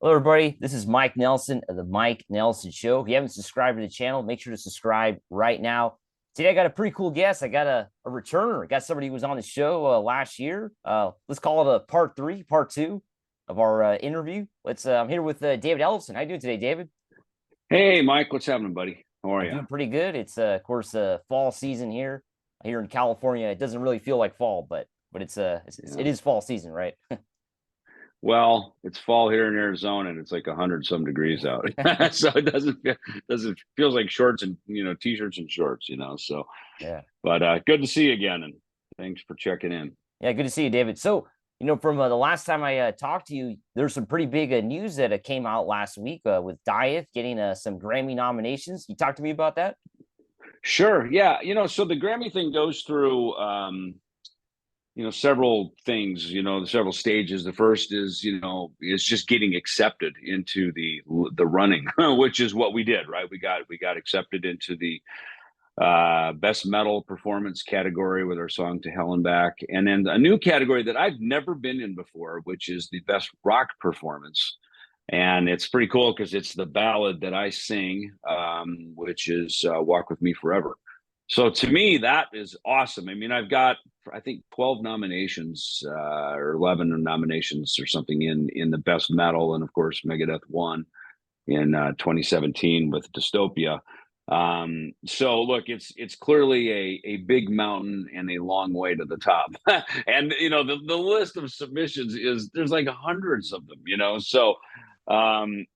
Hello, everybody. This is Mike Nelson of the Mike Nelson Show. If you haven't subscribed to the channel, make sure to subscribe right now. Today, I got a pretty cool guest. I got a returner. I got somebody who was on the show last year. Let's call it a part two of our interview. I'm here with David Ellefson. How you doing today, David? Hey, Mike, what's happening, buddy? How are I'm you? doing pretty good. It's of course fall season here in California. It doesn't really feel like fall, but Yeah. it is fall season, right? Well, it's fall here in Arizona, and it's like 100 some degrees out, so it doesn't feels like shorts and t-shirts and shorts, So, Yeah. but good to see you again, and thanks for checking in. Yeah, good to see you, David. So, from the last time I talked to you, there's some pretty big news that came out last week with Dieth getting some Grammy nominations. You talk to me about that? Sure, yeah, so the Grammy thing goes through several things, several stages. The first is just getting accepted into the running, which is what we did, right? We got accepted into the best metal performance category with our song To Hell and Back, and then a new category that I've never been in before, which is the best rock performance. And it's pretty cool because it's the ballad that I sing, which is Walk With Me Forever. So to me, that is awesome. I mean, I've got, I think, 12 nominations or 11 nominations or something in the best metal. And of course, Megadeth won in 2017 with Dystopia. So look, it's clearly a big mountain and a long way to the top. And the list of submissions is there's like hundreds of them. So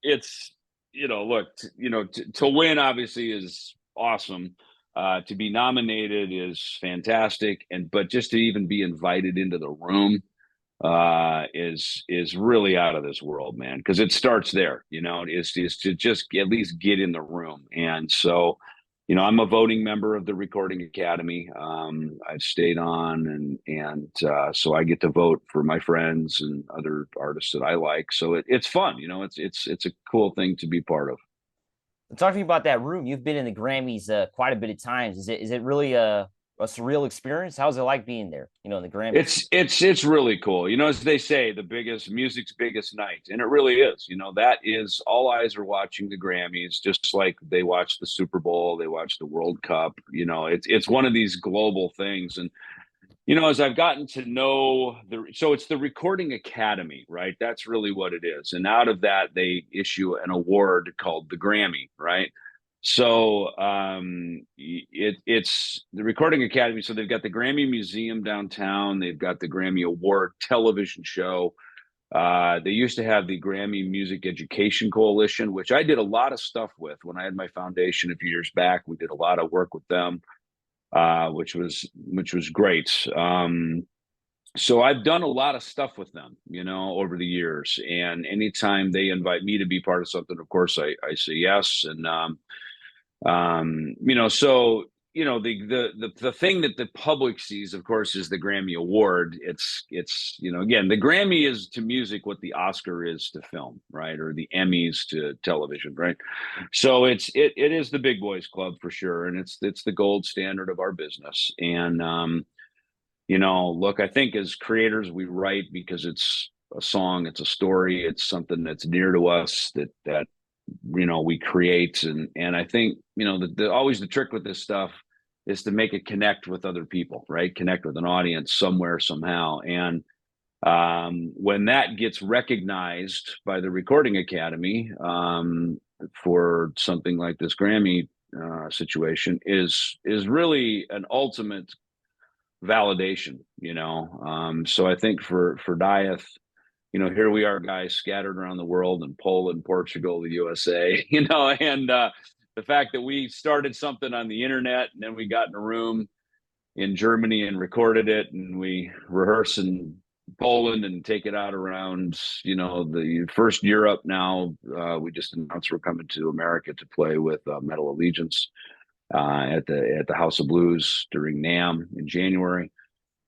it's look, to win obviously is awesome. To be nominated is fantastic, but just to even be invited into the room is really out of this world, man, because it starts there. Is to just at least get in the room. And so I'm a voting member of the Recording Academy. I've stayed on, and so I get to vote for my friends and other artists that I like. So it's fun. It's a cool thing to be part of. Talk to me about that room. You've been in the Grammys quite a bit of times. Is it really a surreal experience? How's it like being there? In the Grammys. It's really cool. As they say, the biggest music's biggest night, and it really is. That is all eyes are watching the Grammys, just like they watch the Super Bowl, they watch the World Cup. It's one of these global things, and as I've gotten to know so it's the Recording Academy, right? That's really what it is. And out of that, they issue an award called the Grammy, right? So it's the Recording Academy. So they've got the Grammy Museum downtown. They've got the Grammy Award television show. They used to have the Grammy Music Education Coalition, which I did a lot of stuff with when I had my foundation a few years back. We did a lot of work with them, which was great. So I've done a lot of stuff with them, over the years. And anytime they invite me to be part of something, of course, I say yes. And so the thing that the public sees, of course, is the Grammy Award. It's again, the Grammy is to music what the Oscar is to film, right? Or the Emmys to television, right? So it is the big boys club for sure, and it's the gold standard of our business. And look, I think as creators, we write because it's a song, it's a story, it's something that's near to us that we create. And I think always the trick with this stuff is to make it connect with other people, right? Connect with an audience somewhere, somehow. And when that gets recognized by the Recording Academy for something like this Grammy situation is really an ultimate validation. So I think for Dieth, here we are, guys scattered around the world in Poland, Portugal, the USA, and the fact that we started something on the internet and then we got in a room in Germany and recorded it, and we rehearse in Poland and take it out around, the first Europe. Now we just announced we're coming to America to play with Metal Allegiance at the House of Blues during NAMM in January.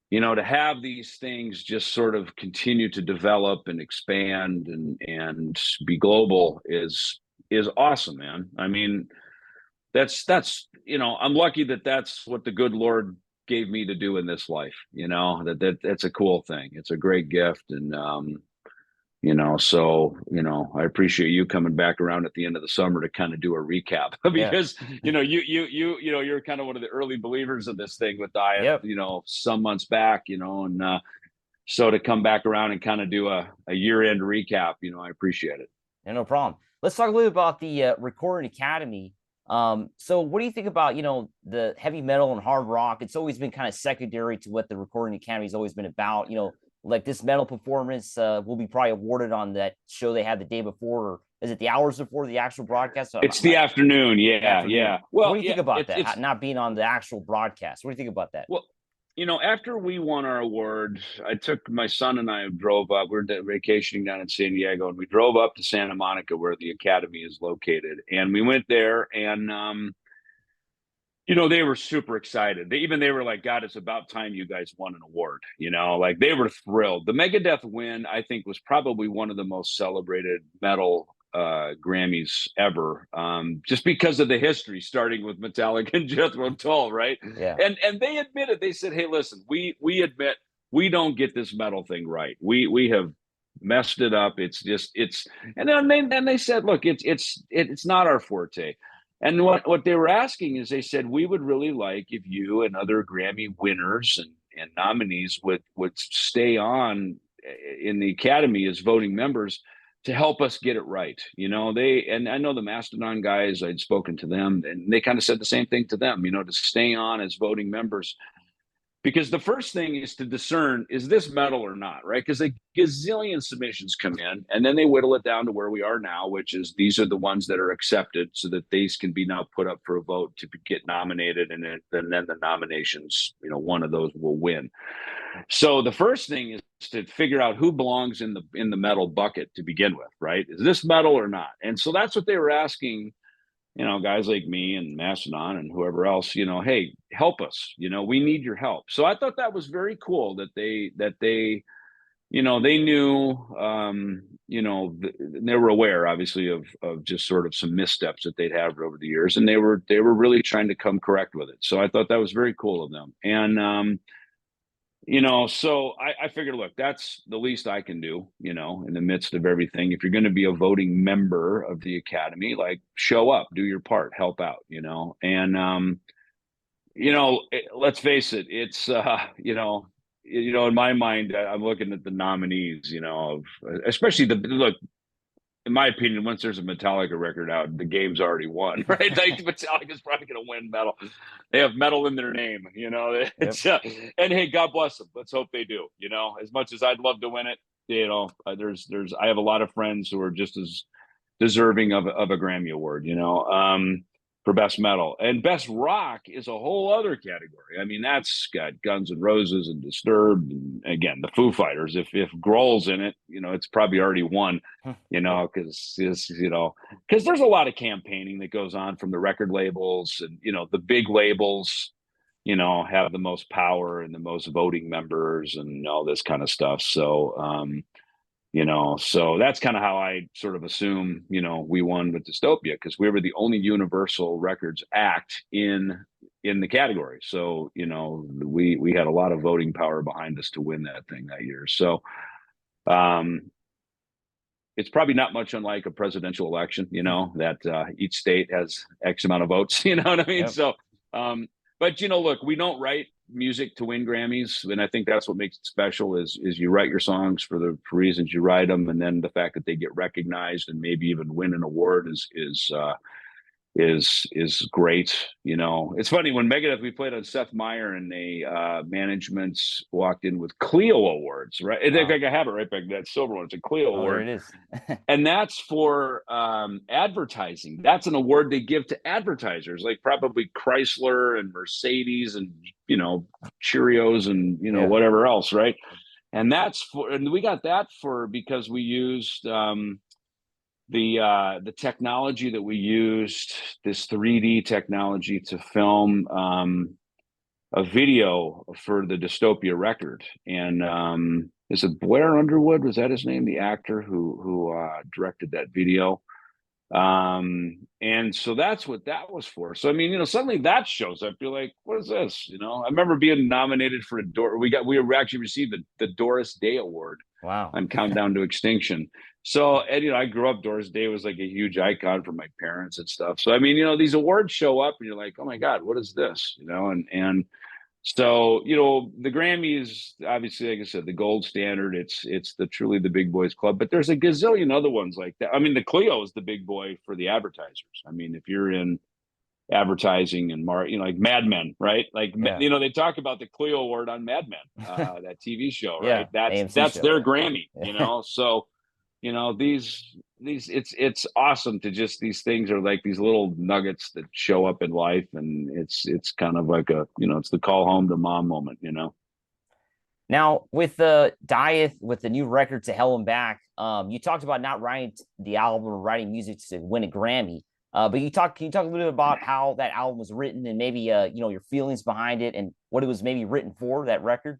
To have these things just sort of continue to develop and expand and be global is awesome, man. I mean, that's I'm lucky that that's what the good Lord gave me to do in this life. That's a cool thing. It's a great gift, and So I appreciate you coming back around at the end of the summer to kind of do a recap Yeah. because you're kind of one of the early believers of this thing with diet, Yep. some months back, and so to come back around and kind of do a year-end recap, I appreciate it. Yeah, no problem. Let's talk a little about the Recording Academy. So what do you think about, the heavy metal and hard rock? It's always been kind of secondary to what the Recording Academy has always been about. Like this metal performance will be probably awarded on that show they had the day before, or is it the hours before the actual broadcast? It's the afternoon. Yeah. Afternoon. Yeah. So what Well, do you yeah, think about it's that? Not being on the actual broadcast. What do you think about that? well, after we won our award, I took my son and I drove up. We are vacationing down in San Diego, and we drove up to Santa Monica, where the academy is located. And we went there, and they were super excited. They were like, "God, it's about time you guys won an award." Like they were thrilled. The Megadeth win, I think, was probably one of the most celebrated metal Grammys ever, just because of the history, starting with Metallica and Jethro Tull, right? Yeah. And they admitted, they said, "Hey, listen, we admit we don't get this metal thing right. We have messed it up. And then they said, look, it's not our forte." And what they were asking is, they said, we would really like if you and other Grammy winners and nominees would stay on in the Academy as voting members to help us get it right. And I know the Mastodon guys, I'd spoken to them, and they kind of said the same thing to them, to stay on as voting members, because the first thing is to discern, is this metal or not, right? Because a gazillion submissions come in, and then they whittle it down to where we are now, which is these are the ones that are accepted, so that these can be now put up for a vote to get nominated, and then the nominations, one of those will win. So the first thing is to figure out who belongs in the metal bucket to begin with, right? Is this metal or not? And so that's what they were asking, guys like me and Mastodon and whoever else, hey, help us, we need your help. So I thought that was very cool that they they knew, they were aware, obviously, of just sort of some missteps that they'd had over the years, and they were really trying to come correct with it. So I thought that was very cool of them. And so I figured, look, that's the least I can do, in the midst of everything. If you're going to be a voting member of the Academy, like, show up, do your part, help out, and, let's face it, it's, in my mind, I'm looking at the nominees, especially look, in my opinion, once there's a Metallica record out, the game's already won, right? Like, Metallica's probably going to win metal. They have metal in their name, It's and hey, God bless them. Let's hope they do. As much as I'd love to win it, I have a lot of friends who are just as deserving of a Grammy award. For best metal, and best rock is a whole other category. I mean, that's got Guns N' Roses and Disturbed, and again, the Foo Fighters. If Grohl's in it, it's probably already won. Because there's a lot of campaigning that goes on from the record labels, and the big labels, have the most power and the most voting members and all this kind of stuff. So that's kind of how I sort of assume, we won with Dystopia, because we were the only Universal Records act in the category. So, we had a lot of voting power behind us to win that thing that year. So, it's probably not much unlike a presidential election, that each state has X amount of votes, you know what I mean? Yep. So, but look, we don't write music to win Grammys, and I think that's what makes it special. Is you write your songs for the reasons you write them, and then the fact that they get recognized and maybe even win an award is great. It's funny, when Megadeth, we played on Seth Meyer, and they management walked in with Clio awards, right? Wow. I think I have it right back, that silver one. It's a Clio award. There it is. And that's for advertising. That's an award they give to advertisers, like probably Chrysler and Mercedes and Cheerios and whatever else, right? And we got that because we used the technology that we used, this 3D technology, to film a video for the Dystopia record. And is it Blair Underwood? Was that his name? The actor who directed that video. And so that's what that was for. So I mean, suddenly that shows up. You're like, what is this? I remember being nominated for we actually received the Doris Day Award Wow. on Countdown to Extinction. So, and I grew up. Doris Day was like a huge icon for my parents and stuff. So, I mean, these awards show up, and you're like, oh my god, what is this? And so, the Grammys, obviously, like I said, the gold standard. It's the truly the big boys club, but there's a gazillion other ones like that. I mean, the Clio is the big boy for the advertisers. I mean, if you're in advertising and like Mad Men, right? Like, Yeah. they talk about the Clio Award on Mad Men, that TV show, Yeah. right? That's AMC that's show. their Yeah. Grammy, So, these it's awesome to just, these things are like these little nuggets that show up in life, and it's kind of like it's the call home to mom moment. Now, with the Dieth, with the new record To Hell and Back, you talked about not writing the album or writing music to win a Grammy. But can you talk a little bit about how that album was written and maybe your feelings behind it and what it was maybe written for, that record?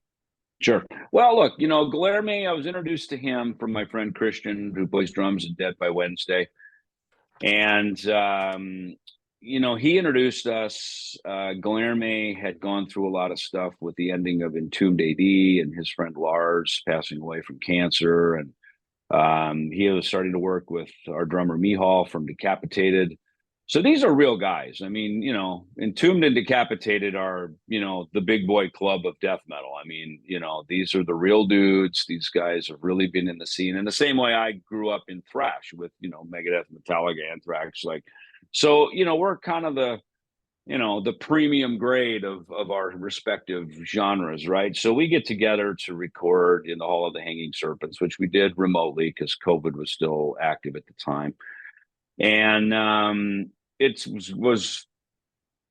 Sure. Well, look, Guilherme, I was introduced to him from my friend Christian, who plays drums in Dead by Wednesday. And he introduced us. Guilherme had gone through a lot of stuff with the ending of Entombed AD and his friend Lars passing away from cancer. And he was starting to work with our drummer Mihal from Decapitated. So these are real guys. I mean, Entombed and Decapitated are, the big boy club of death metal. I mean, these are the real dudes. These guys have really been in the scene in the same way I grew up in thrash with, Megadeth, Metallica, Anthrax. Like, so, we're kind of the premium grade of our respective genres, right? So we get together to record in the Hall of the Hanging Serpents, which we did remotely because COVID was still active at the time. And it was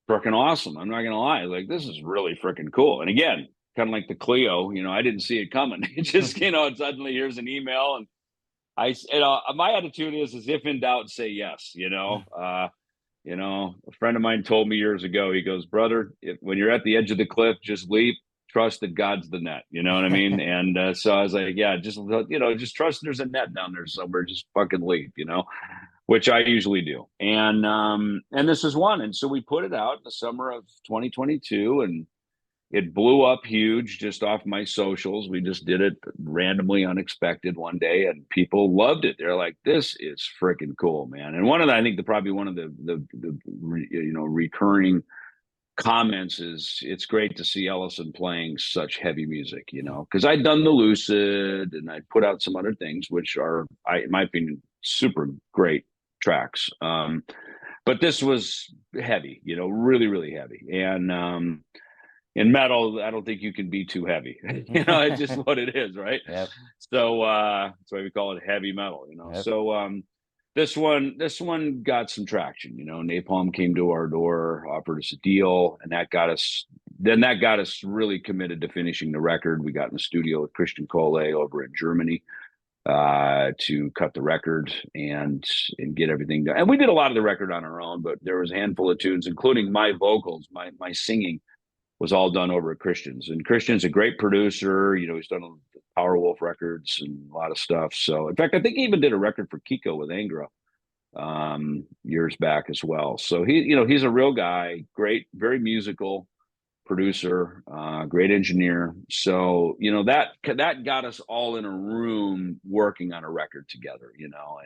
freaking awesome. I'm not gonna lie, like, this is really freaking cool. And again, kind of like the Clio, I didn't see it coming. It just, suddenly here's an email, and my attitude is if in doubt, say yes. A friend of mine told me years ago. He goes, brother, when you're at the edge of the cliff, just leap. Trust that God's the net. You know what I mean? And so I was like, yeah, just trust there's a net down there somewhere. Just fucking leap. Which I usually do. And this is one. And so we put it out in the summer of 2022, and it blew up huge just off my socials. We just did it randomly, unexpected one day, and people loved it. They're like, this is freaking cool, man. And I think probably one of the recurring comments is, it's great to see Ellefson playing such heavy music, because I'd done the Lucid and I put out some other things, which are, in my opinion, super great tracks. But this was heavy, really, really heavy. And in metal, I don't think you can be too heavy. It's just what it is, right? Yep. So that's why we call it heavy metal. Yep. So this one got some traction. Napalm came to our door, offered us a deal, and that got us really committed to finishing the record. We got in the studio with Christian Cole over in Germany to cut the record and get everything done. And we did a lot of the record on our own, but there was a handful of tunes, including my vocals, my singing was all done over at Christian's. And Christian's a great producer. He's done Power Wolf records and a lot of stuff. So, in fact, I think he even did a record for Kiko with Angra years back as well. So he's a real guy, great, very musical producer, great engineer. So that got us all in a room working on a record together.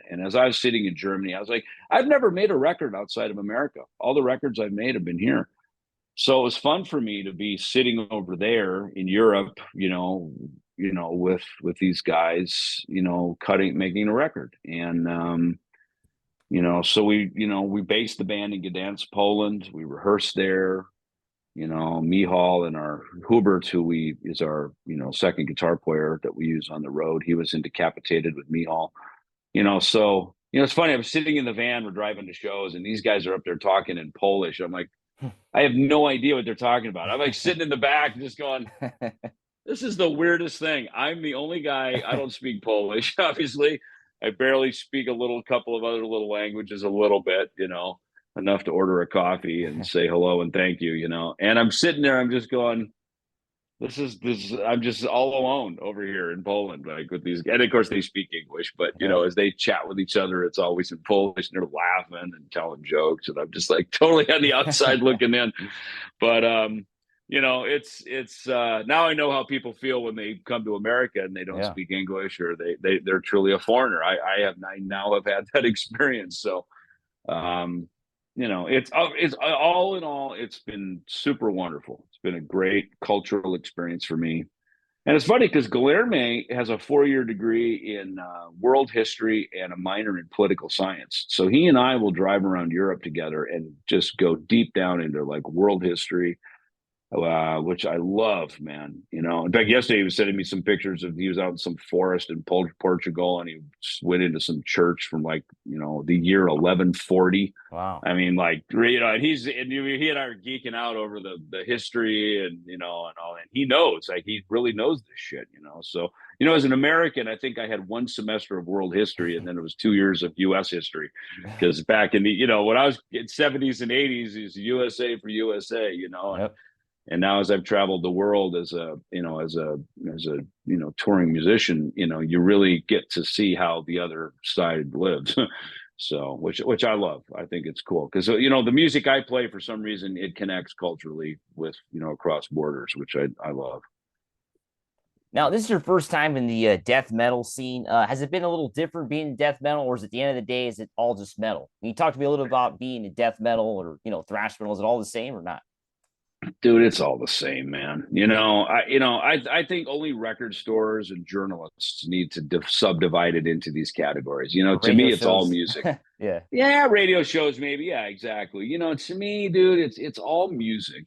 And as I was sitting in Germany, I was like, I've never made a record outside of America. All the records I've made have been here. So it was fun for me to be sitting over there in Europe, with these guys, making a record. And so we based the band in Gdansk, Poland. We rehearsed there. Mihal and our Hubert, who is our second guitar player that we use on the road. He was in Decapitated with Mihal. So it's funny. I'm sitting in the van, we're driving to shows, and these guys are up there talking in Polish. I'm like, I have no idea what they're talking about. I'm like sitting in the back, just going, this is the weirdest thing. I'm the only guy. I don't speak Polish, obviously. I barely speak a couple of other little languages, a little bit, enough to order a coffee and say hello and thank you, And I'm sitting there, I'm just going, this is I'm just all alone over here in Poland, like with these, and of course they speak English, but as they chat with each other, it's always in Polish, and they're laughing and telling jokes, and I'm just like totally on the outside looking in. But it's now I know how people feel when they come to America and they don't Yeah. speak English, or they're truly a foreigner. I now have had that experience. So um, it's all in all, it's been super wonderful. It's been a great cultural experience for me. And it's funny because Guilherme has a 4-year degree in world history and a minor in political science. So he and I will drive around Europe together and just go deep down into like world history, which I love, man. In fact, yesterday he was sending me some pictures of he was out in some forest in Portugal, and he went into some church from like the year 1140. Wow. I mean, like and he and I are geeking out over the history and all, and he knows, like, he really knows this shit. So as an American, I think I had one semester of world history, and then it was 2 years of U.S. history, because back in the when I was in '70s and '80s, is USA for USA, Yep. and now as I've traveled the world as a touring musician, you really get to see how the other side lives. So which I love. I think it's cool because the music I play, for some reason, it connects culturally with across borders, which I love. Now, this is your first time in the death metal scene. Has it been a little different being death metal, or is at the end of the day, is it all just metal? Can you talk to me a little about being a death metal or thrash metal? Is it all the same or not? Dude, it's all the same, man. I think only record stores and journalists need to subdivide it into these categories. Or To radio me, it's all shows? music. Yeah. Yeah, radio shows maybe. Yeah, exactly. To me, dude, it's all music.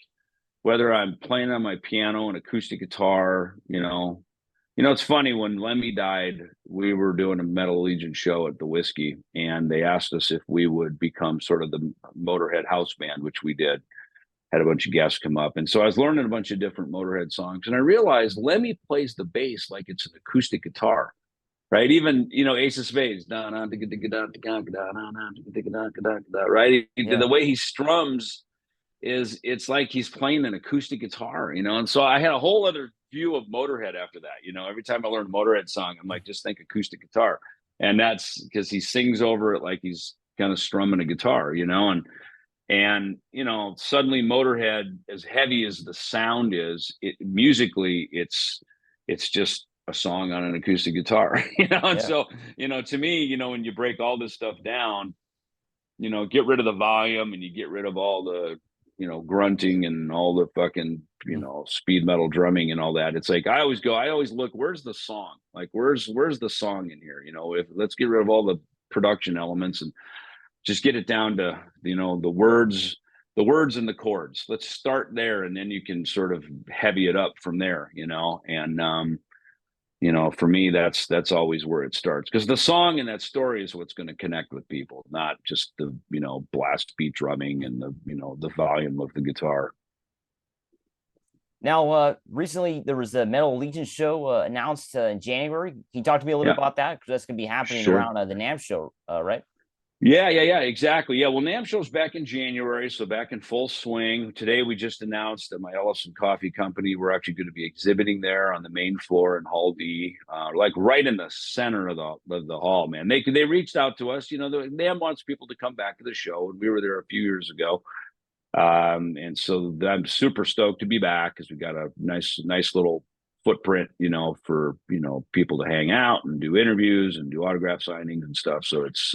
Whether I'm playing on my piano and acoustic guitar. It's funny, when Lemmy died, we were doing a Metal Legion show at the Whiskey, and they asked us if we would become sort of the Motorhead house band, which we did. Had a bunch of guests come up, and so I was learning a bunch of different Motorhead songs, and I realized Lemmy plays the bass like it's an acoustic guitar, right? Even Ace of Spades, right? The Yeah. way he strums it's like he's playing an acoustic guitar, and so I had a whole other view of Motorhead after that. Every time I learned a Motorhead song, I'm like, just think acoustic guitar, and that's because he sings over it like he's kind of strumming a guitar, and suddenly Motorhead, as heavy as the sound is, musically it's just a song on an acoustic guitar. And Yeah. so to me, when you break all this stuff down, get rid of the volume, and you get rid of all the grunting and all the fucking speed metal drumming and all that. It's like I always look, where's the song? Like, where's the song in here? If let's get rid of all the production elements and just get it down to the words and the chords. Let's start there, and then you can sort of heavy it up from there. And for me, that's always where it starts, because the song and that story is what's going to connect with people, not just the blast beat drumming and the volume of the guitar. Now, recently there was a Metal Legion show announced in January. Can you talk to me a little Yeah, bit about that? Because that's going to be happening sure. around the NAMM show, right? Yeah, exactly. Yeah, well, NAMM show's back in January, so back in full swing. Today, we just announced that my Ellefson Coffee Company, we're actually going to be exhibiting there on the main floor in Hall D, like right in the center of the hall. Man, they reached out to us. NAMM wants people to come back to the show, and we were there a few years ago, and so I'm super stoked to be back, because we got a nice little footprint, for people to hang out and do interviews and do autograph signings and stuff. So it's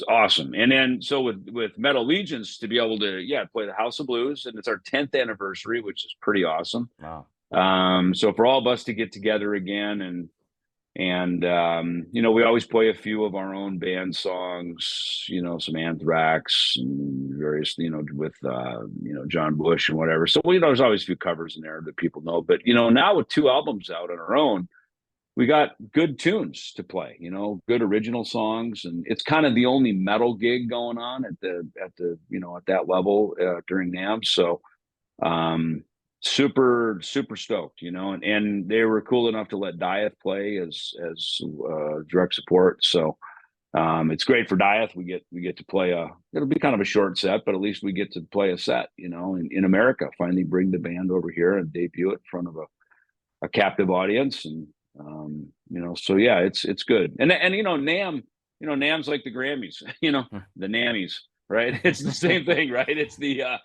awesome. And then so with Metal Legions, to be able to play the House of Blues, and it's our 10th anniversary, which is pretty awesome. Wow. So for all of us to get together again, and we always play a few of our own band songs, some Anthrax and various, with John Bush and whatever. So there's always a few covers in there that people know. But now with 2 albums out on our own, we got good tunes to play, good original songs, and it's kind of the only metal gig going on at that level during NAMM. So super stoked, and they were cool enough to let Dieth play as direct support. So it's great for Dieth. We get to play it'll be kind of a short set, but at least we get to play a set, in America. Finally bring the band over here and debut it in front of a captive audience. And so yeah, it's good. And NAMM, NAMM's like the Grammys, Hmm. the Nammies. right? It's the same thing, right? It's the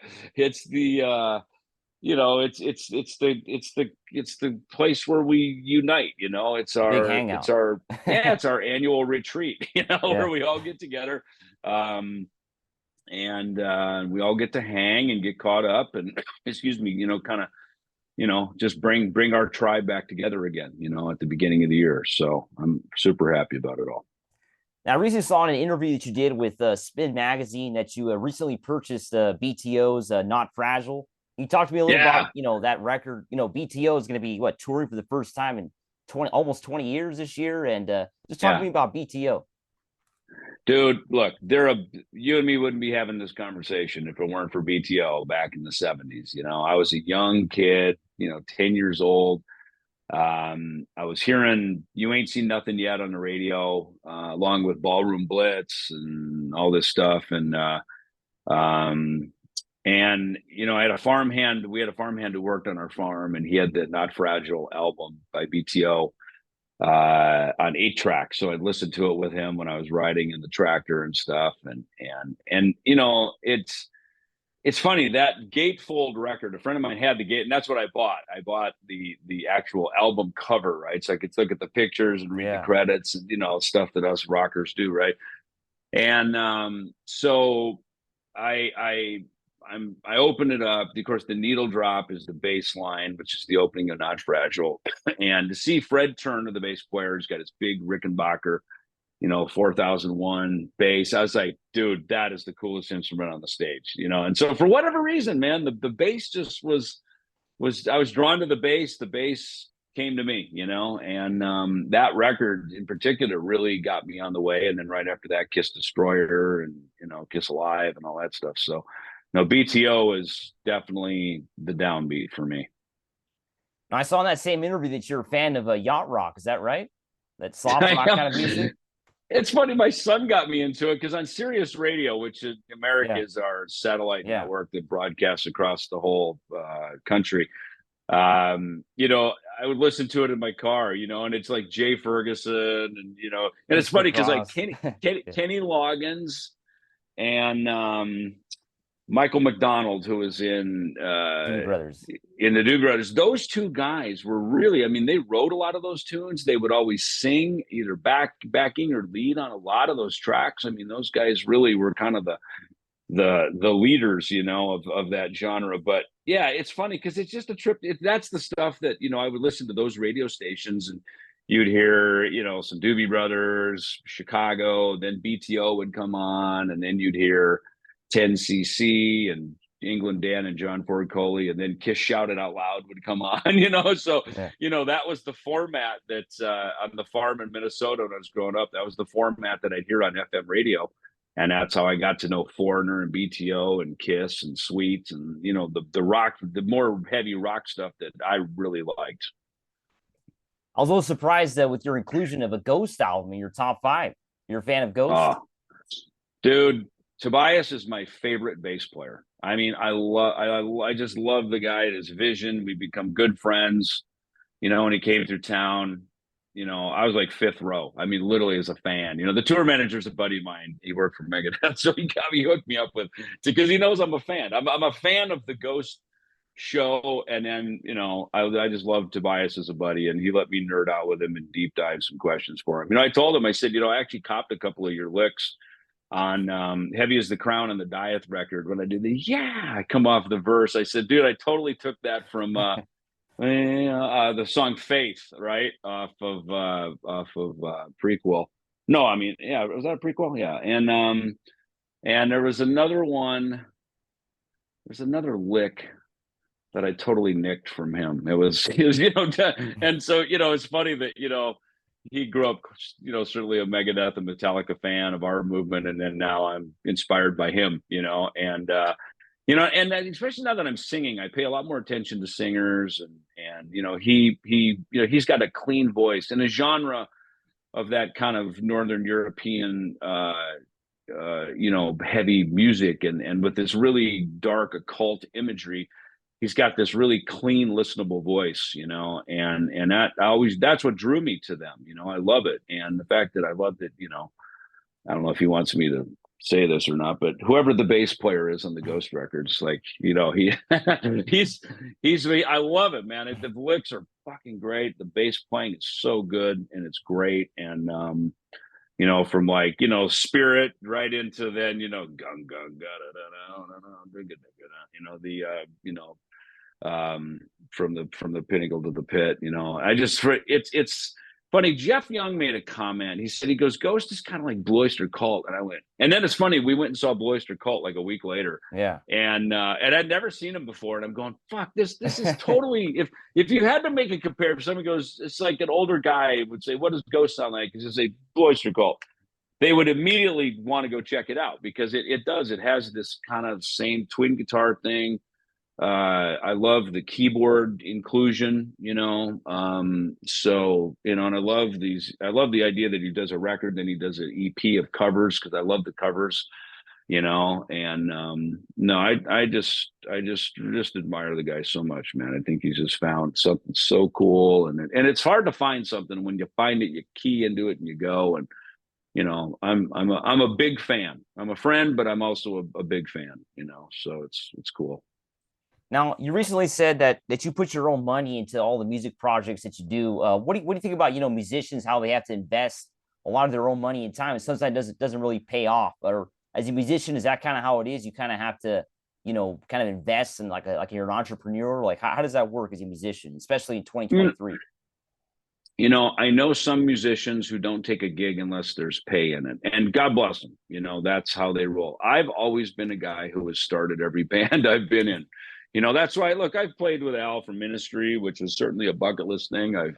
it's the place where we unite. It's Big our it's hangout. our yeah, it's our annual retreat. Where Yeah. we all get together, and we all get to hang and get caught up, and excuse me, kind of just bring our tribe back together again. At the beginning of the year. So I'm super happy about it all. Now, I recently saw in an interview that you did with Spin Magazine that you recently purchased BTO's "Not Fragile." You talked to me a little about, Yeah, that record. BTO is going to be touring for the first time in almost 20 years this year, and just talk to yeah. me about BTO. Dude, look, you and me wouldn't be having this conversation if it weren't for BTO back in the 70s. I was a young kid, 10 years old. I was hearing You Ain't Seen Nothing Yet on the radio, along with Ballroom Blitz and all this stuff. Um, I had a farmhand. We had a farmhand who worked on our farm, and he had the Not Fragile album by BTO on 8 track. So I'd listen to it with him when I was riding in the tractor and stuff. And it's funny that gatefold record. A friend of mine had the gate, and that's what I bought. I bought the actual album cover, right? So I could look at the pictures and read the Yeah. credits and stuff that us rockers do, right? And so I open it up. Of course, the needle drop is the bass line, which is the opening of Not Fragile. And to see Fred Turner, the bass player, he's got his big Rickenbacker, 4001 bass. I was like, dude, that is the coolest instrument on the stage, And so for whatever reason, man, the bass just was I was drawn to the bass. The bass came to me, and that record in particular really got me on the way. And then right after that, Kiss Destroyer and Kiss Alive and all that stuff. So no, BTO is definitely the downbeat for me. Now, I saw in that same interview that you're a fan of yacht rock. Is that right? That soft rock kind of music. It's funny. My son got me into it because on Sirius Radio, which is America Yeah. is our satellite Yeah. network that broadcasts across the whole country. I would listen to it in my car, and it's like Jay Ferguson and it's Christopher funny because like Cross. Kenny Loggins and Michael McDonald, who was Doobie Brothers. in the Doobie Brothers, those two guys were really, I mean, they wrote a lot of those tunes. They would always sing either backing or lead on a lot of those tracks. I mean, those guys really were kind of the leaders, of that genre. But yeah, it's funny because it's just a trip. That's the stuff that I would listen to those radio stations, and you'd hear some Doobie Brothers, Chicago, then BTO would come on, and then you'd hear 10cc and England Dan and John Ford Coley, and then Kiss Shouted Out Loud would come on. So Yeah. that was the format that on the farm in Minnesota when I was growing up. That was the format that I'd hear on FM radio. And that's how I got to know Foreigner and BTO and Kiss and Sweet and the rock, the more heavy rock stuff that I really liked. I was a little surprised with your inclusion of a Ghost album in your top 5. You're a fan of Ghost? Dude, Tobias is my favorite bass player. I mean, I just love the guy and his vision. We become good friends. When he came through town, I was like 5th row. I mean, literally as a fan. The tour manager's a buddy of mine. He worked for Megadeth, so he hooked me up with because he knows I'm a fan. I'm a fan of the Ghost show, and then I just love Tobias as a buddy, and he let me nerd out with him and deep dive some questions for him. I told him, I said, I actually copped a couple of your licks on Heavy as the Crown and the Dieth record when I did I come off the verse. I said, dude, I totally took that from the song Faith, right? Off of Prequel. No, I mean, yeah, was that a prequel? Yeah. And there was another one, there's another lick that I totally nicked from him. It was and so, it's funny that, he grew up, certainly a Megadeth and Metallica fan of our movement. And then now I'm inspired by him, and and especially now that I'm singing, I pay a lot more attention to singers, and he's got a clean voice in a genre of that kind of Northern European, heavy music, and with this really dark occult imagery. He's got this really clean, listenable voice, and that's what drew me to them. I love it, and the fact that I loved it, I don't know if he wants me to say this or not, but whoever the bass player is on the Ghost records, like, he he's I love it, man. The licks are fucking great. The bass playing is so good and it's great. And from like, Spirit right into then, gung gung da da da da da da, the from the pinnacle to the pit. I just it's funny. Jeff Young made a comment. He said, he goes, Ghost is kind of like Blue Oyster Cult. And I went, and then it's funny, we went and saw Blue Oyster Cult like a week later. Yeah. And I'd never seen him before. And I'm going, fuck, this is totally, if you had to make a comparison, someone goes, it's like an older guy would say, what does Ghost sound like? He'd say Blue Oyster Cult. They would immediately want to go check it out because it does. It has this kind of same twin guitar thing. I love the keyboard inclusion, so, and I love the idea that he does a record, then he does an EP of covers, because I love the covers, and no, I just admire the guy so much, man. I think he's just found something so cool, and it's hard to find something. When you find it, you key into it and you go. And I'm a big fan. I'm a friend, but I'm also a big fan, so it's cool. Now, you recently said that you put your own money into all the music projects that you do. What do you think about, musicians, how they have to invest a lot of their own money and time, and sometimes doesn't really pay off? Or as a musician, is that kind of how it is? You kind of have to, kind of invest in like you're an entrepreneur. Like how does that work as a musician, especially in 2023? I know some musicians who don't take a gig unless there's pay in it, and God bless them. That's how they roll. I've always been a guy who has started every band I've been in. That's why, look, I've played with Al from Ministry, which is certainly a bucket list thing. I've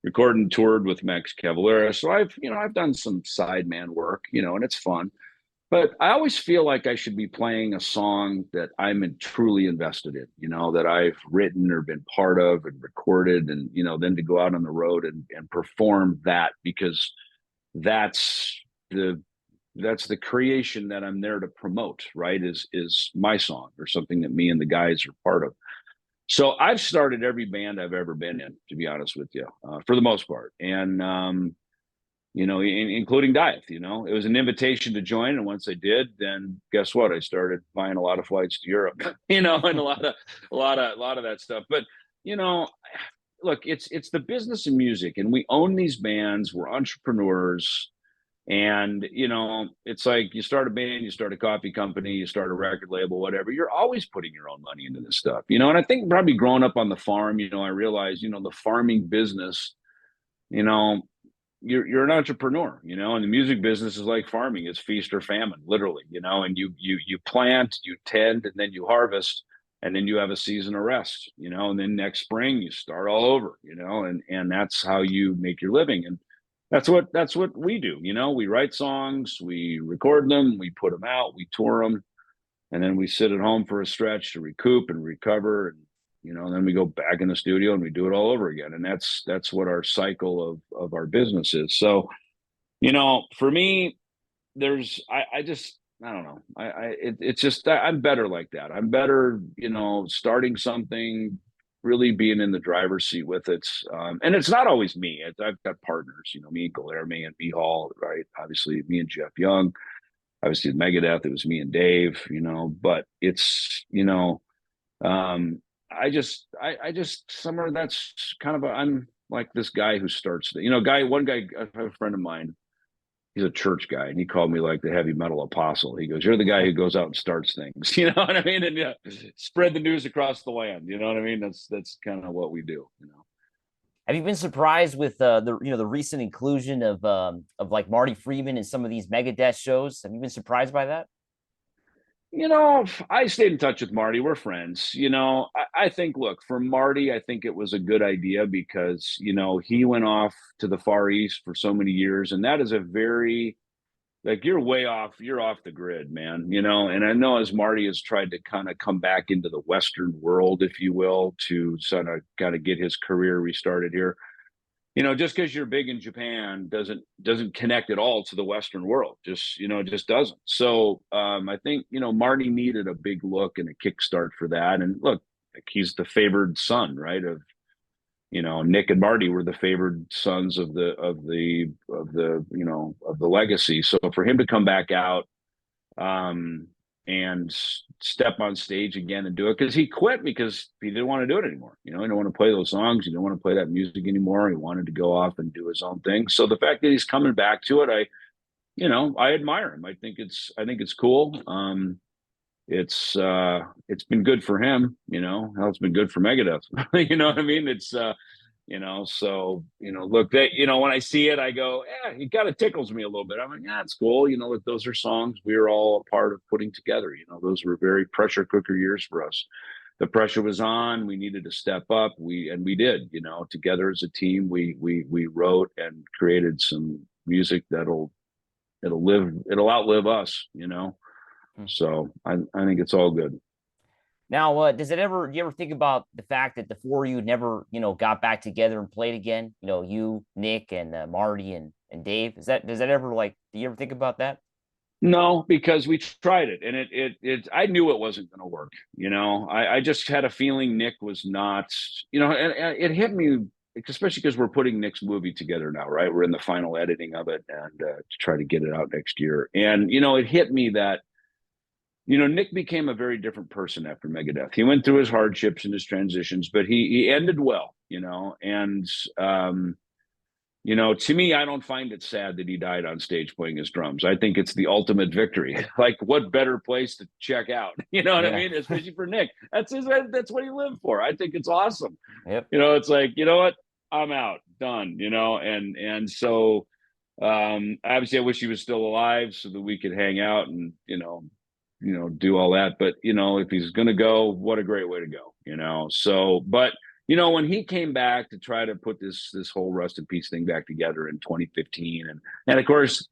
recorded and toured with Max Cavalera. So I've done some sideman work, and it's fun. But I always feel like I should be playing a song that I'm truly invested in, that I've written or been part of and recorded, and, then to go out on the road and perform that, because that's the creation that I'm there to promote, right? Is my song, or something that me and the guys are part of. So I've started every band I've ever been in, to be honest with you, for the most part. And, including Dieth, it was an invitation to join. And once I did, then guess what? I started buying a lot of flights to Europe, and a lot of that stuff. But, look, it's the business of music, and we own these bands. We're entrepreneurs. And, it's like you start a band, you start a coffee company, you start a record label, whatever. You're always putting your own money into this stuff, and I think probably growing up on the farm, I realized, the farming business, you're an entrepreneur, and the music business is like farming. It's feast or famine, literally, and you plant, you tend, and then you harvest, and then you have a season of rest, and then next spring you start all over, and that's how you make your living. And that's what we do. We write songs, we record them, we put them out, we tour them, and then we sit at home for a stretch to recoup and recover. And, then we go back in the studio and we do it all over again. And that's what our cycle of our business is. So, for me, I don't know. It's just, I'm better like that. I'm better, starting something, really being in the driver's seat with it. And it's not always me. I've got partners, me and Guilherme and B Hall, right? Obviously me and Jeff Young, obviously Megadeth, it was me and Dave, but it's, I just somewhere that's kind of I'm like this guy who starts, one guy, a friend of mine, he's a church guy, and he called me like the heavy metal apostle. He goes, "You're the guy who goes out and starts things." You know what I mean? And spread the news across the land. You know what I mean? That's kind of what we do. Have you been surprised with the recent inclusion of like Marty Friedman in some of these Megadeth shows? Have you been surprised by that? I stayed in touch with Marty. We're friends. I think, look, for Marty, I think it was a good idea because, he went off to the Far East for so many years. And that is a very, like, you're off the grid, man, and I know as Marty has tried to kind of come back into the Western world, if you will, to sort of kind of get his career restarted here. Just because you're big in Japan doesn't connect at all to the Western world. It just doesn't. So I think, Marty needed a big look and a kickstart for that. And look, like, he's the favored son, right? Of, Nick and Marty were the favored sons of the legacy. So for him to come back out, and step on stage again and do it, because he quit because he didn't want to do it anymore. He didn't want to play those songs. He didn't want to play that music anymore. He wanted to go off and do his own thing. So the fact that he's coming back to it, I admire him. I think it's cool. It's been good for him. Hell, it's been good for Megadeth. You know what I mean? Look, that, when I see it, I go, yeah, it kind of tickles me a little bit. I'm like, yeah, it's cool. Look, those are songs we were all a part of putting together. Those were very pressure cooker years for us. The pressure was on. We needed to step up. We did. Together as a team, we wrote and created some music it'll outlive us. So I think it's all good. Now, do you ever think about the fact that the four of you never, got back together and played again? You, Nick, and Marty and Dave. Does that ever do you ever think about that? No, because we tried it, and I knew it wasn't going to work. I just had a feeling Nick was not, and it hit me, especially because we're putting Nick's movie together now, right? We're in the final editing of it, and to try to get it out next year. And it hit me that Nick became a very different person after Megadeth. He went through his hardships and his transitions, but he ended well, and to me, I don't find it sad that he died on stage playing his drums. I think it's the ultimate victory. Like, what better place to check out? You know what I mean? Especially for Nick. That's what he lived for. I think it's awesome. Yep. It's like, you know what? I'm out, done, and so obviously I wish he was still alive so that we could hang out and, do all that. But, if he's going to go, what a great way to go, so, but when he came back to try to put this whole Rust in Peace thing back together in 2015, and of course,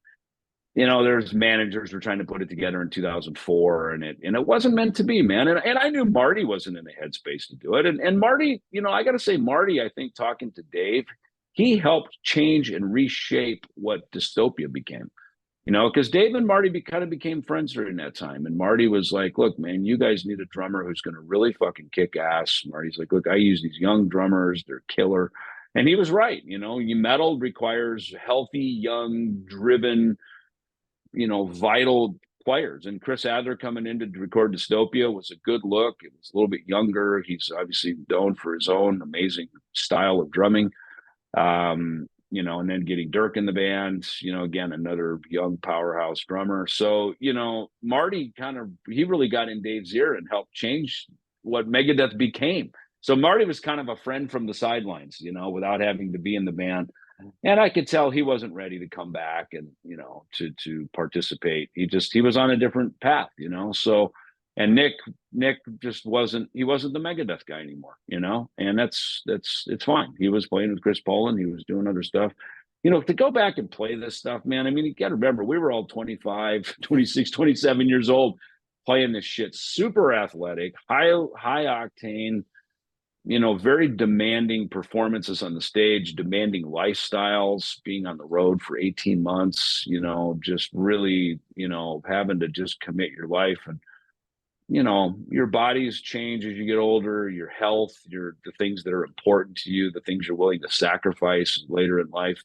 there's managers who were trying to put it together in 2004, and it wasn't meant to be, man. And I knew Marty wasn't in the headspace to do it. And Marty, I got to say, Marty, I think, talking to Dave, he helped change and reshape what Dystopia became. Because Dave and Marty kind of became friends during that time. And Marty was like, look, man, you guys need a drummer who's going to really fucking kick ass. Marty's like, look, I use these young drummers. They're killer. And he was right. Metal requires healthy, young, driven, vital players. And Chris Adler coming in to record Dystopia was a good look. It was a little bit younger. He's obviously known for his own amazing style of drumming. And then getting Dirk in the band, again, another young powerhouse drummer. So, Marty he really got in Dave's ear and helped change what Megadeth became. So Marty was kind of a friend from the sidelines, without having to be in the band. And I could tell he wasn't ready to come back and, to participate. He was on a different path, so. And Nick just wasn't the Megadeth guy anymore, and it's fine. He was playing with Chris Poland. He was doing other stuff, to go back and play this stuff, man. I mean, you got to remember, we were all 25, 26, 27 years old playing this shit, super athletic, high octane, very demanding performances on the stage, demanding lifestyles, being on the road for 18 months, just really, having to just commit your life. And your bodies change as you get older, your health, the things that are important to you, the things you're willing to sacrifice later in life.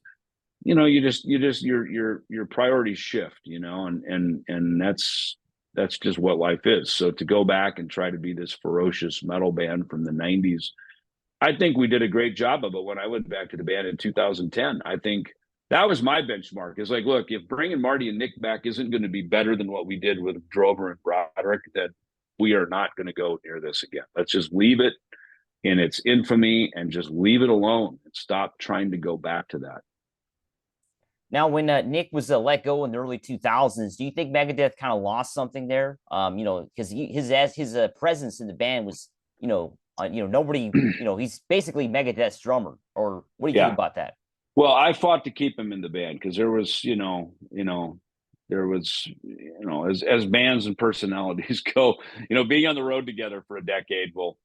Your priorities shift, and that's just what life is. So to go back and try to be this ferocious metal band from the 90s, I think we did a great job of it. When I went back to the band in 2010, I think that was my benchmark. It's like, look, if bringing Marty and Nick back isn't going to be better than what we did with Drover and Broderick, then we are not going to go near this again. Let's just leave it in its infamy and just leave it alone and stop trying to go back to that. Now, when Nick was let go in the early 2000s, do you think Megadeth kind of lost something there? Because his presence in the band was, nobody, he's basically Megadeth's drummer. Or what do you think about that? Well, I fought to keep him in the band because there was, there was, as bands and personalities go, being on the road together for a decade, well,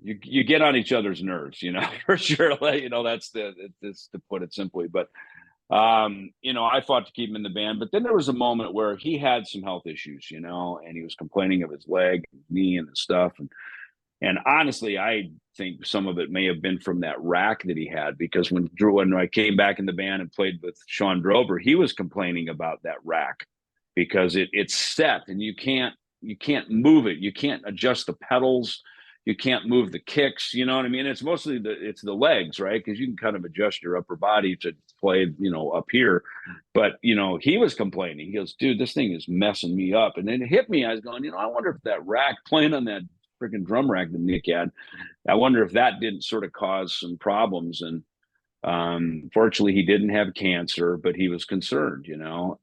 you get on each other's nerves, for sure. That's to put it simply. But, I fought to keep him in the band. But then there was a moment where he had some health issues, and he was complaining of his leg, his knee, and his stuff. And honestly, I think some of it may have been from that rack that he had, because when I came back in the band and played with Sean Drover, he was complaining about that rack because it's set and you can't move it. You can't adjust the pedals. You can't move the kicks. You know what I mean? It's mostly the legs, right? Because you can kind of adjust your upper body to play, up here. But he was complaining. He goes, "Dude, this thing is messing me up." And then it hit me. I was going, I wonder if that rack playing on that freaking drum rack that Nick had, I wonder if that didn't sort of cause some problems. And fortunately, he didn't have cancer, but he was concerned,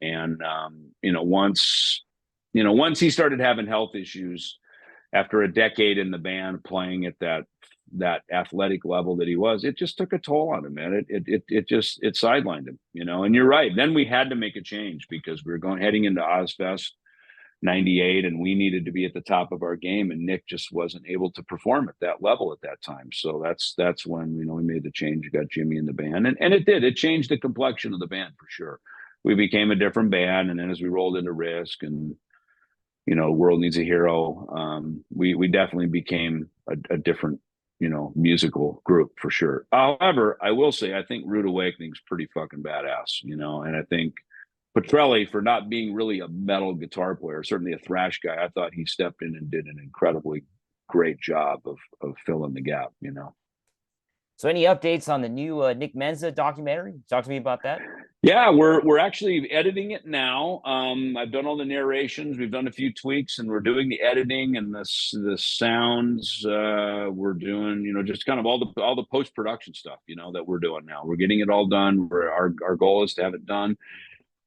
And once he started having health issues after a decade in the band playing at that athletic level that he was, it just took a toll on him, man. It just sidelined him, And you're right. Then we had to make a change because we were heading into Ozfest '98, and we needed to be at the top of our game, and Nick just wasn't able to perform at that level at that time. So that's when we made the change. We got Jimmy in the band, and it changed the complexion of the band for sure. We became a different band, and then as we rolled into Risk and World Needs a Hero, we definitely became a different musical group for sure. However, I will say I think Rude Awakening's pretty fucking badass, and I think Petrelli, for not being really a metal guitar player, certainly a thrash guy, I thought he stepped in and did an incredibly great job of filling the gap, So any updates on the new Nick Menza documentary? Talk to me about that. Yeah, we're actually editing it now. I've done all the narrations. We've done a few tweaks, and we're doing the editing and the sounds. We're doing, just kind of all the post production stuff, that we're doing now. We're getting it all done. Our goal is to have it done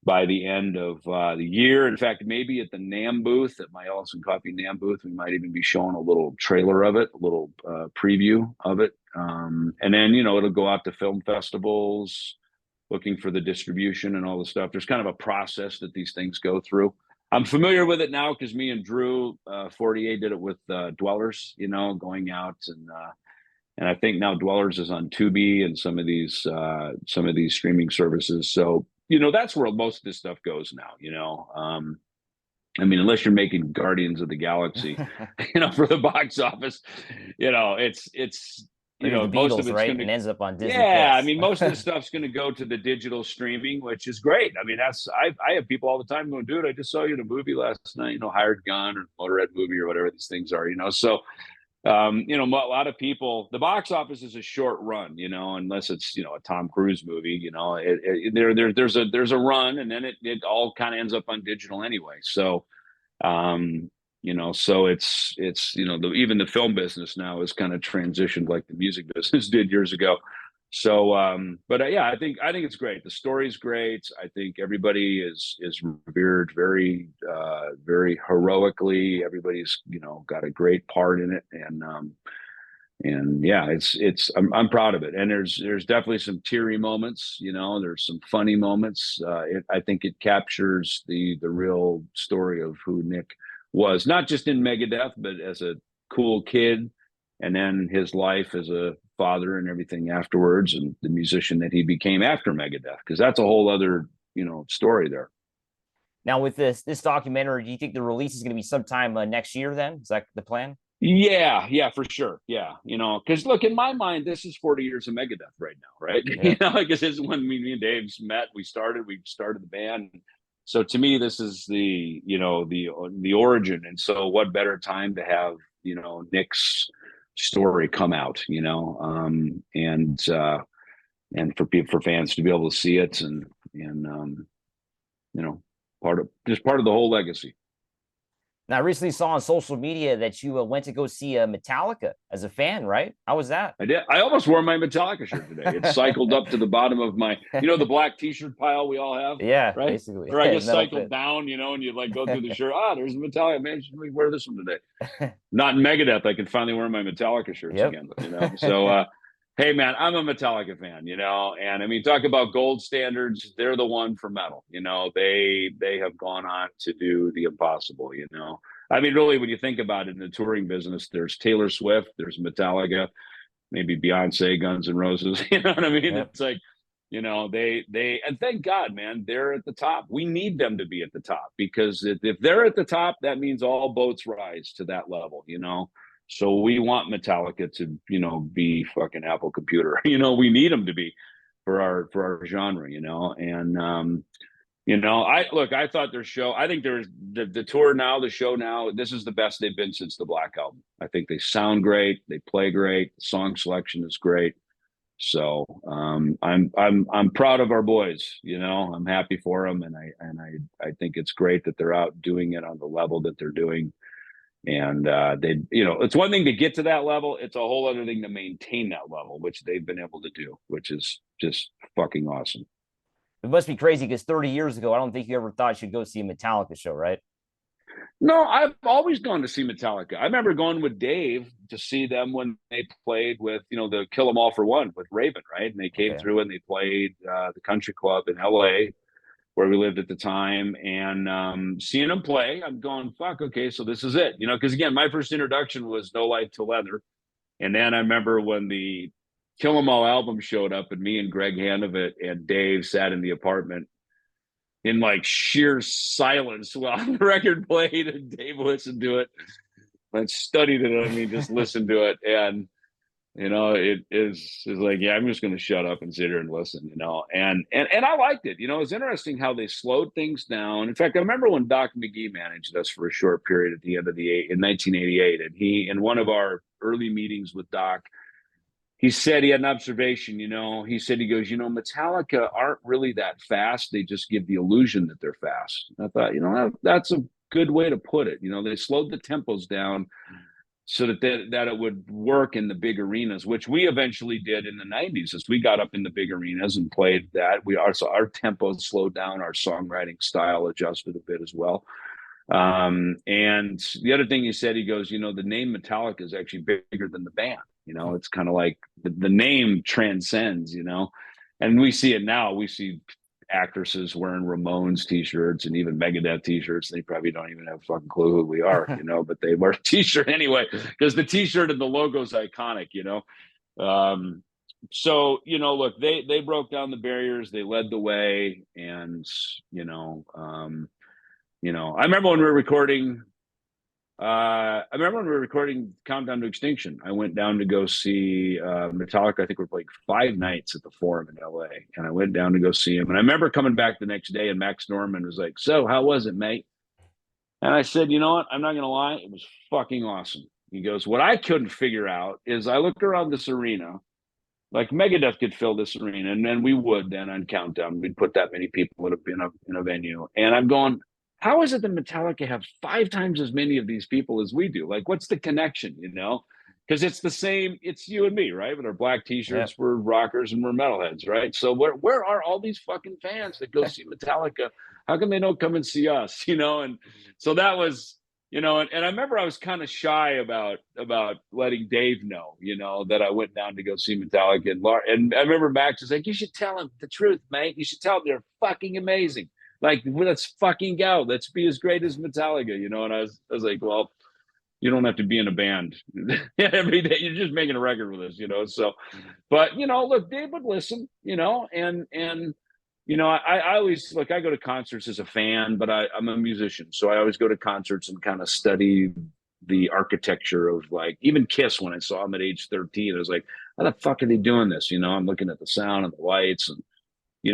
by the end of the year. In fact, maybe at the NAMM booth, at my Ellefson Coffee NAMM booth, we might even be showing a little trailer of it, a little preview of it. And then, it'll go out to film festivals, looking for the distribution and all the stuff. There's kind of a process that these things go through. I'm familiar with it now because me and Drew 48 did it with Dwellers, going out and I think now Dwellers is on Tubi and some of these streaming services. So that's where most of this stuff goes now. I mean, unless you're making Guardians of the Galaxy, for the box office, it's the most Beatles, of it's right? going to And ends up on Disney. Yeah, Plus. I mean, most of the stuff's going to go to the digital streaming, which is great. I mean, I have people all the time going, "Dude, I just saw you in a movie last night, Hired Gun or Motorhead movie or whatever these things are." So a lot of people, the box office is a short run, unless it's, a Tom Cruise movie, there's a run, and then it all kind of ends up on digital anyway. So, so it's, even the film business now is kind of transitioned like the music business did years ago. So, but yeah, I think it's great. The story's great. I think everybody is revered very, very heroically. Everybody's, got a great part in it. And yeah, I'm proud of it. And there's definitely some teary moments, there's some funny moments. I think it captures the real story of who Nick was, not just in Megadeth, but as a cool kid, and then his life as a father and everything afterwards, and the musician that he became after Megadeth, because that's a whole other story there. Now, with this documentary, do you think the release is going to be sometime next year? Then is that the plan? Yeah, for sure. Yeah, because look, in my mind, this is 40 years of Megadeth right now, right? Yeah. Because this is when me and Dave met. We started the band. So to me, this is the origin. And so what better time to have, Nick's story come out, and for fans to be able to see it and part of the whole legacy. Now, I recently saw on social media that you went to go see Metallica as a fan, right? How was that? I did. I almost wore my Metallica shirt today. It cycled up to the bottom of my, the black T-shirt pile we all have. Yeah, right. Basically. Or I just cycled down, and you go through the shirt. There's a Metallica. Man, should we wear this one today? Not in Megadeth. I can finally wear my Metallica shirts again. So, hey, man, I'm a Metallica fan. And I mean, talk about gold standards. They're the one for metal. They have gone on to do the impossible. I mean, really, when you think about it in the touring business, there's Taylor Swift, there's Metallica, maybe Beyonce, Guns N' Roses. You know what I mean? Yep. It's like, they and thank God, man, they're at the top. We need them to be at the top, because if they're at the top, that means all boats rise to that level. So we want Metallica to, be fucking Apple Computer. We need them to be for our genre. And I thought their show, I think there's the tour now, the show now, this is the best they've been since the Black Album. I think they sound great, they play great, the song selection is great. So I'm proud of our boys. I'm happy for them, and I think it's great that they're out doing it on the level that they're doing. And it's one thing to get to that level; it's a whole other thing to maintain that level, which they've been able to do, which is just fucking awesome. It must be crazy because 30 years ago, I don't think you ever thought you'd go see a Metallica show, right? No, I've always gone to see Metallica. I remember going with Dave to see them when they played with, the Kill 'Em All for One with Raven, right? And they came Okay. through and they played the Country Club in LA where we lived at the time. And seeing them play, I'm going, fuck, okay, so this is it. Because again, my first introduction was No Life to Leather. And then I remember when the Kill 'Em All album showed up and me and Greg Handevitt and Dave sat in the apartment in like sheer silence while the record played and Dave listened to it and studied it. I mean, just listened to it. And, it is like, yeah, I'm just going to shut up and sit here and listen, and I liked it. It's interesting how they slowed things down. In fact, I remember when Doc McGee managed us for a short period at the end of in 1988, and in one of our early meetings with Doc, he said he had an observation, he goes, Metallica aren't really that fast. They just give the illusion that they're fast. And I thought, that's a good way to put it. They slowed the tempos down so that it would work in the big arenas, which we eventually did in the 90s as we got up in the big arenas and played that. Our tempo slowed down, our songwriting style adjusted a bit as well. And the other thing he said, he goes, the name Metallica is actually bigger than the band. It's kind of like the name transcends, and we see it now. We see actresses wearing Ramones t-shirts and even Megadeth t-shirts. They probably don't even have a fucking clue who we are, but they wear a t-shirt anyway, because the t-shirt and the logo is iconic, so, look, they broke down the barriers, they led the way. And, I remember when we were recording Countdown to Extinction. I went down to go see Metallica. I think we were like 5 nights at the Forum in LA. And I went down to go see him. And I remember coming back the next day and Max Norman was like, "So how was it, mate?" And I said, "You know what? I'm not going to lie. It was fucking awesome." He goes, "What I couldn't figure out is I looked around this arena, like Megadeth could fill this arena, and then we would then on Countdown, we'd put that many people in a venue. And I'm going, how is it that Metallica have 5 times as many of these people as we do? Like, what's the connection, Because it's the same, it's you and me, right? With our black t-shirts, we're rockers and we're metalheads, right? So where are all these fucking fans that go see Metallica? How come they don't come and see us, And so that was, and I remember I was kind of shy about letting Dave know, that I went down to go see Metallica. And I remember Max was like, "You should tell him the truth, mate. You should tell him they're fucking amazing. Like, let's fucking go. Let's be as great as Metallica," And I was like, "Well, you don't have to be in a band every day. You're just making a record with us, So, but look, Dave would listen, and I always, look, I go to concerts as a fan, but I'm a musician. So I always go to concerts and kind of study the architecture of, like, even Kiss. When I saw them at age 13, I was like, how the fuck are they doing this? I'm looking at the sound and the lights, and,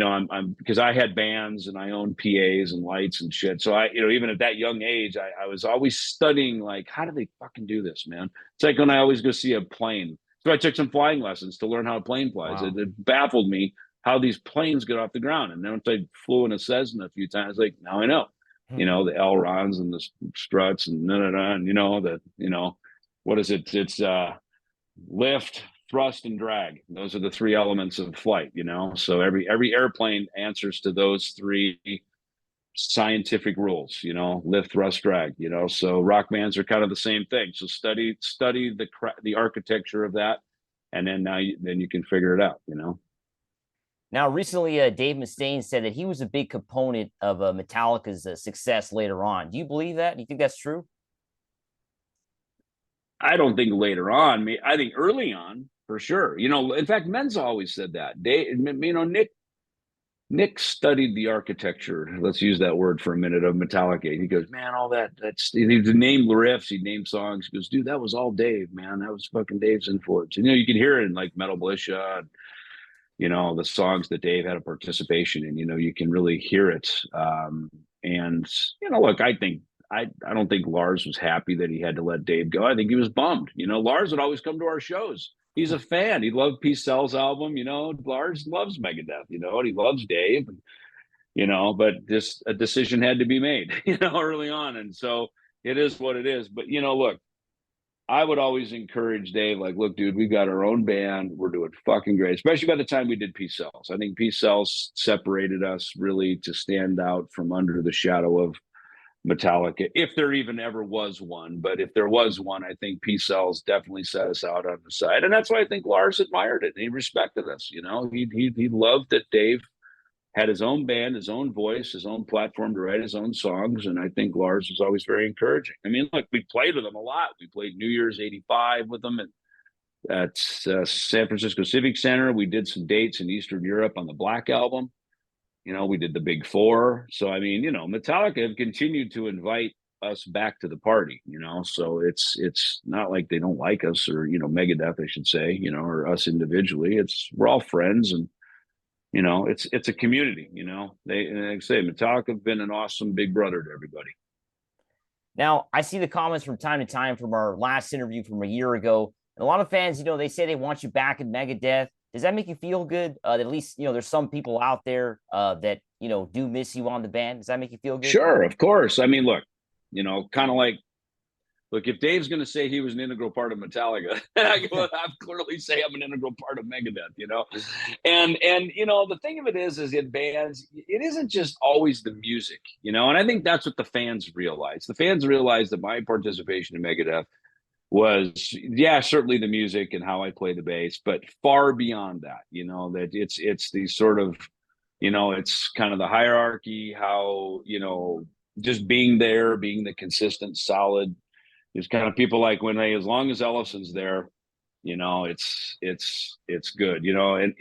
I'm because I had bands and I owned PAs and lights and shit. So I, even at that young age, I was always studying, like, how do they fucking do this, man? It's like when I always go see a plane. So I took some flying lessons to learn how a plane flies. Wow. It baffled me how these planes get off the ground. And then once I flew in a Cessna a few times, like, now I know, the ailerons and the struts and and what is it? It's lift, thrust, and drag. Those are the 3 elements of flight, So every airplane answers to those 3 scientific rules, lift, thrust, drag, So rock bands are kind of the same thing. So study the architecture of that, and then then you can figure it out, Now, recently, Dave Mustaine said that he was a big component of Metallica's success later on. Do you believe that? Do you think that's true? I don't think later on. I think early on, for sure. In fact, Menza always said that. Nick studied the architecture. Let's use that word for a minute, of Metallica. He goes, "Man, all that's." He'd name riffs, he'd name songs. He goes, "Dude, that was all Dave, man. That was fucking Dave's influence." You can hear it in, like, Metal Militia, the songs that Dave had a participation in. You can really hear it. And look, I don't think Lars was happy that he had to let Dave go. I think he was bummed. Lars would always come to our shows. He's a fan. He loved Peace Sells album. Lars loves Megadeth. And he loves Dave. But just a decision had to be made. Early on, and so it is what it is. But look, I would always encourage Dave, like, look, dude, we've got our own band. We're doing fucking great, especially by the time we did Peace Cells. I think Peace Cells separated us really to stand out from under the shadow of Metallica, if there even ever was one. But if there was one, I think Peace Cells definitely set us out on the side. And that's why I think Lars admired it. He respected us. He loved that Dave had his own band, his own voice, his own platform to write his own songs. And I think Lars was always very encouraging. I mean, look, we played with him a lot. We played New Year's '85 with them at San Francisco Civic Center. We did some dates in Eastern Europe on the Black Album. We did the Big Four. So, I mean, Metallica have continued to invite us back to the party, so it's not like they don't like us, or, Megadeth, I should say, or us individually. We're all friends, and it's a community. They, like I say, Metallica have been an awesome big brother to everybody. Now, I see the comments from time to time from our last interview from a year ago. And a lot of fans, they say they want you back in Megadeth. Does that make you feel good? At least, there's some people out there that, do miss you on the band. Does that make you feel good? Sure, of course. I mean, look, kind of like, look, if Dave's going to say he was an integral part of Metallica, I'd clearly say I'm an integral part of Megadeth, And the thing of it is in bands, it isn't just always the music, and I think that's what the fans realize. The fans realize that my participation in Megadeth was, certainly the music and how I play the bass, but far beyond that, that it's the sort of, it's kind of the hierarchy, how, just being there, being the consistent, solid. There's kind of people like as long as Ellefson's there, it's good, and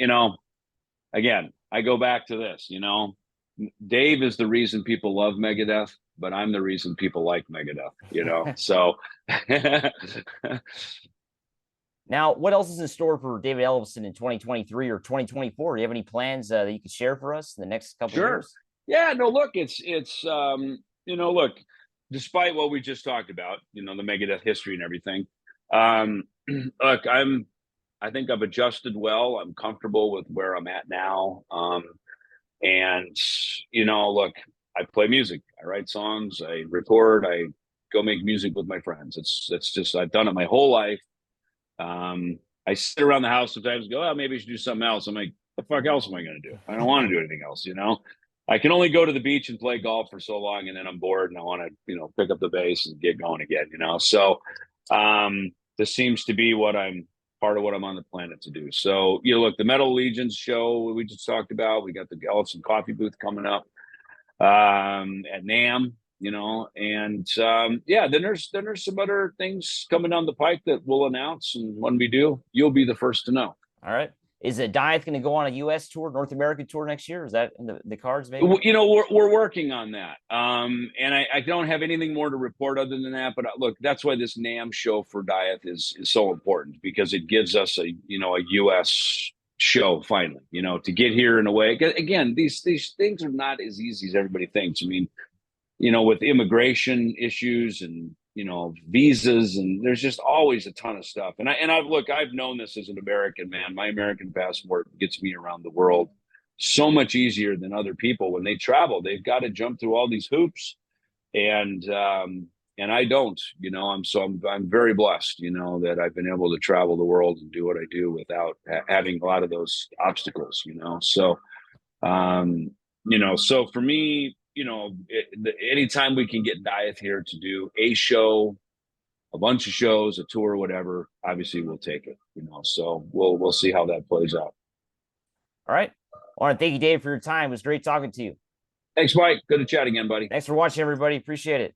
again, I go back to this, Dave is the reason people love Megadeth, but I'm the reason people like Megadeth, so. Now, what else is in store for David Ellefson in 2023 or 2024? Do you have any plans that you could share for us in the next couple of years? Yeah, no, look, it's look, despite what we just talked about, the Megadeth history and everything, look, I think I've adjusted well. I'm comfortable with where I'm at now. And, look, I play music, I write songs, I record, I go make music with my friends. It's just, I've done it my whole life. I sit around the house sometimes and go, oh, maybe I should do something else. I'm like, the fuck else am I going to do? I don't want to do anything else, I can only go to the beach and play golf for so long, and then I'm bored and I want to, pick up the bass and get going again, So this seems to be part of what I'm on the planet to do. So, look, the Metal Allegiance show we just talked about, we got the Ellefson coffee booth coming up at NAMM, and then there's some other things coming down the pike that we'll announce, and when we do, you'll be the first to know. All right. Is Dieth going to go on a U.S. tour, North American tour next year? Is that in the cards, maybe? We're working on that. And I don't have anything more to report other than that. But look, that's why this NAMM show for Dieth is so important, because it gives us a U.S. show finally, to get here in a way. Again, these things are not as easy as everybody thinks. I mean, with immigration issues and visas, and there's just always a ton of stuff. And I've known this as an American, man. My American passport gets me around the world so much easier than other people. When they travel, they've got to jump through all these hoops, and I don't. I'm very blessed, that I've been able to travel the world and do what I do without having a lot of those obstacles. So so for me, anytime we can get Dieth here to do a show, a bunch of shows, a tour, whatever, obviously we'll take it, so we'll see how that plays out. All right. I want to thank you, Dave, for your time. It was great talking to you. Thanks, Mike. Good to chat again, buddy. Thanks for watching, everybody. Appreciate it.